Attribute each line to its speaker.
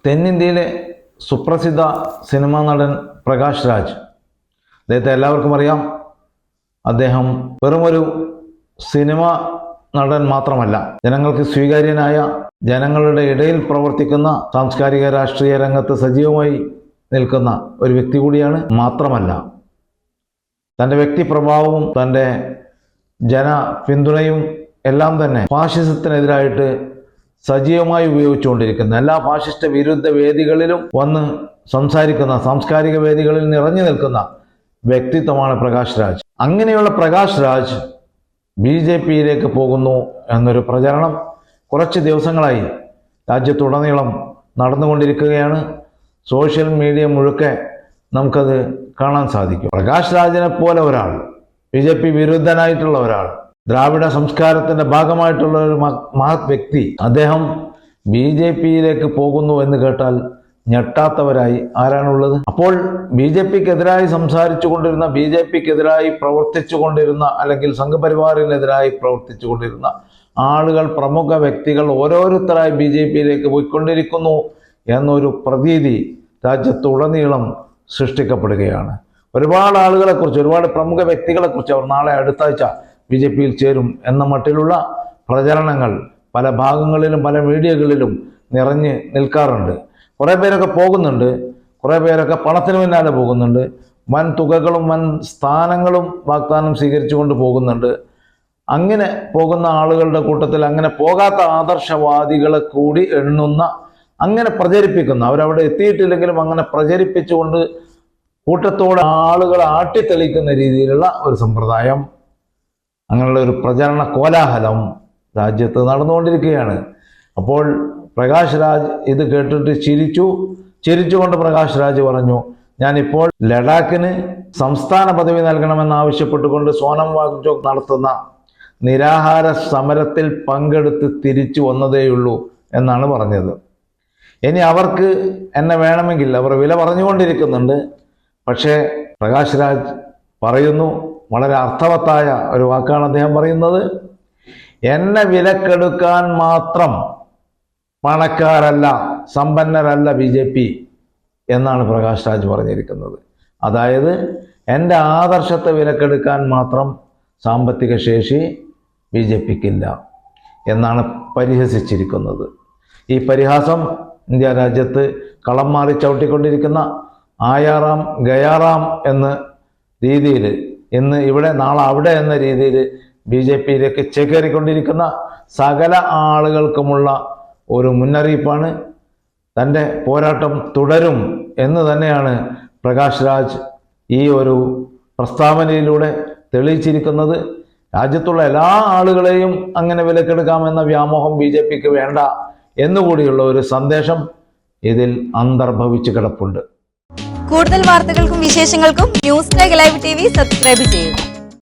Speaker 1: തെന്നിന്ത്യയിലെ സുപ്രസിദ്ധ cinema നടൻ പ്രകാശ് രാജ്. അദ്ദേഹത്തെ എല്ലാവർക്കും അറിയാം. അദ്ദേഹം വെറുമൊരു സിനിമ നടൻ മാത്രമല്ല, ജനങ്ങൾക്ക് സ്വീകാര്യനായ, ജനങ്ങളുടെ ഇടയിൽ പ്രവർത്തിക്കുന്ന, സാംസ്കാരിക രാഷ്ട്രീയ രംഗത്ത് സജീവമായി നിൽക്കുന്ന ഒരു വ്യക്തി കൂടിയാണ്. മാത്രമല്ല, തൻ്റെ വ്യക്തിപ്രഭാവവും തൻ്റെ ജന പിന്തുണയും എല്ലാം തന്നെ ഫാഷിസത്തിനെതിരായിട്ട് സജീവമായി ഉപയോഗിച്ചുകൊണ്ടിരിക്കുന്ന, എല്ലാ ഫാഷിസ്റ്റ് വിരുദ്ധ വേദികളിലും വന്ന് സംസാരിക്കുന്ന, സാംസ്കാരിക വേദികളിൽ നിറഞ്ഞു നിൽക്കുന്ന വ്യക്തിത്വമാണ് പ്രകാശ് രാജ്. അങ്ങനെയുള്ള പ്രകാശ് രാജ് BJPയിലേക്ക് പോകുന്നു എന്നൊരു പ്രചരണം കുറച്ച് ദിവസങ്ങളായി രാജ്യത്തുടനീളം നടന്നുകൊണ്ടിരിക്കുകയാണ്. സോഷ്യൽ മീഡിയ മുഴുക്കെ നമുക്കത് കാണാൻ സാധിക്കും. പ്രകാശ് രാജിനെ പോലെ ഒരാൾ, BJP വിരുദ്ധനായിട്ടുള്ള ഒരാൾ, ദ്രാവിഡ സംസ്കാരത്തിന്റെ ഭാഗമായിട്ടുള്ള ഒരു മഹത് വ്യക്തി, അദ്ദേഹം BJPയിലേക്ക് പോകുന്നു എന്ന് കേട്ടാൽ ഞെട്ടാത്തവരായി ആരാണുള്ളത്? അപ്പോൾ BJPക്കെതിരായി സംസാരിച്ചു കൊണ്ടിരുന്ന, BJPക്കെതിരായി പ്രവർത്തിച്ചു കൊണ്ടിരുന്ന, അല്ലെങ്കിൽ സംഘപരിവാറിനെതിരായി പ്രവർത്തിച്ചു കൊണ്ടിരുന്ന ആളുകൾ, പ്രമുഖ വ്യക്തികൾ ഓരോരുത്തരായി BJPയിലേക്ക് പോയിക്കൊണ്ടിരിക്കുന്നു എന്നൊരു പ്രതീതി രാജ്യത്തുടനീളം സൃഷ്ടിക്കപ്പെടുകയാണ്. ഒരുപാട് ആളുകളെക്കുറിച്ച്, ഒരുപാട് പ്രമുഖ വ്യക്തികളെക്കുറിച്ച് അവർ നാളെ അടുത്താഴ്ച BJPയിൽ ചേരും എന്ന മട്ടിലുള്ള പ്രചരണങ്ങൾ പല ഭാഗങ്ങളിലും പല മീഡിയകളിലും നിറഞ്ഞ് നിൽക്കാറുണ്ട്. കുറേ പേരൊക്കെ പോകുന്നുണ്ട്, കുറേ പേരൊക്കെ പണത്തിന് പിന്നാലെ പോകുന്നുണ്ട്, വൻ തുകകളും വൻ സ്ഥാനങ്ങളും വാഗ്ദാനം സ്വീകരിച്ചുകൊണ്ട് പോകുന്നുണ്ട്. അങ്ങനെ പോകുന്ന ആളുകളുടെ കൂട്ടത്തിൽ അങ്ങനെ പോകാത്ത ആദർശവാദികളെ കൂടി എണ്ണുന്ന, അങ്ങനെ പ്രചരിപ്പിക്കുന്ന, അവരവിടെ എത്തിയിട്ടില്ലെങ്കിലും അങ്ങനെ പ്രചരിപ്പിച്ചുകൊണ്ട് കൂട്ടത്തോടെ ആളുകളെ ആട്ടിത്തെളിക്കുന്ന രീതിയിലുള്ള ഒരു സമ്പ്രദായം, അങ്ങനെയുള്ള ഒരു പ്രചരണ കോലാഹലം രാജ്യത്ത് നടന്നുകൊണ്ടിരിക്കുകയാണ്. അപ്പോൾ പ്രകാശ് രാജ് ഇത് കേട്ടിട്ട് ചിരിച്ചുകൊണ്ട് പ്രകാശ് രാജ് പറഞ്ഞു, ഞാനിപ്പോൾ ലഡാക്കിന് സംസ്ഥാന പദവി നൽകണമെന്നാവശ്യപ്പെട്ടുകൊണ്ട് സോനം വാങ്ചോക്ക് നടത്തുന്ന നിരാഹാര സമരത്തിൽ പങ്കെടുത്ത് തിരിച്ചു വന്നതേയുള്ളൂ എന്നാണ് പറഞ്ഞത്. ഇനി അവർക്ക് എന്നെ വേണമെങ്കിൽ, അവർ വില പറഞ്ഞുകൊണ്ടിരിക്കുന്നുണ്ട്. പക്ഷേ പ്രകാശ് രാജ് പറയുന്നു, വളരെ അർത്ഥവത്തായ ഒരു വാക്കാണ് അദ്ദേഹം പറയുന്നത്, എന്നെ വിലക്കെടുക്കാൻ മാത്രം പണക്കാരല്ല, സമ്പന്നരല്ല BJP എന്നാണ് പ്രകാശ് രാജ് പറഞ്ഞിരിക്കുന്നത്. അതായത് എൻ്റെ ആദർശത്തെ വിലക്കെടുക്കാൻ മാത്രം സാമ്പത്തിക ശേഷി BJPക്കില്ല എന്നാണ് പരിഹസിച്ചിരിക്കുന്നത്. ഈ പരിഹാസം ഇന്ത്യ രാജ്യത്ത് കളം മാറി ചവിട്ടിക്കൊണ്ടിരിക്കുന്ന ആയാറാം ഗയാറാം എന്ന രീതിയിൽ, ഇന്ന് ഇവിടെ നാളെ അവിടെ എന്ന രീതിയിൽ BJPയിലേക്ക് ചേക്കേറിക്കൊണ്ടിരിക്കുന്ന സകല ആളുകൾക്കുമുള്ള ഒരു മുന്നറിയിപ്പാണ്. തൻ്റെ പോരാട്ടം തുടരും എന്ന് തന്നെയാണ് പ്രകാശ് രാജ് ഈ ഒരു പ്രസ്താവനയിലൂടെ തെളിയിച്ചിരിക്കുന്നത്. രാജ്യത്തുള്ള എല്ലാ ആളുകളെയും അങ്ങനെ വിലക്കെടുക്കാമെന്ന വ്യാമോഹം BJPക്ക് വേണ്ട എന്നുകൂടിയുള്ള ഒരു സന്ദേശം ഇതിൽ അന്തർഭവിച്ച് കിടപ്പുണ്ട്.
Speaker 2: കൂടുതൽ വാർത്തകൾക്കും വിശേഷങ്ങൾക്കും ന്യൂസ് ലൈവ് TV സബ്സ്ക്രൈബ് ചെയ്യൂ.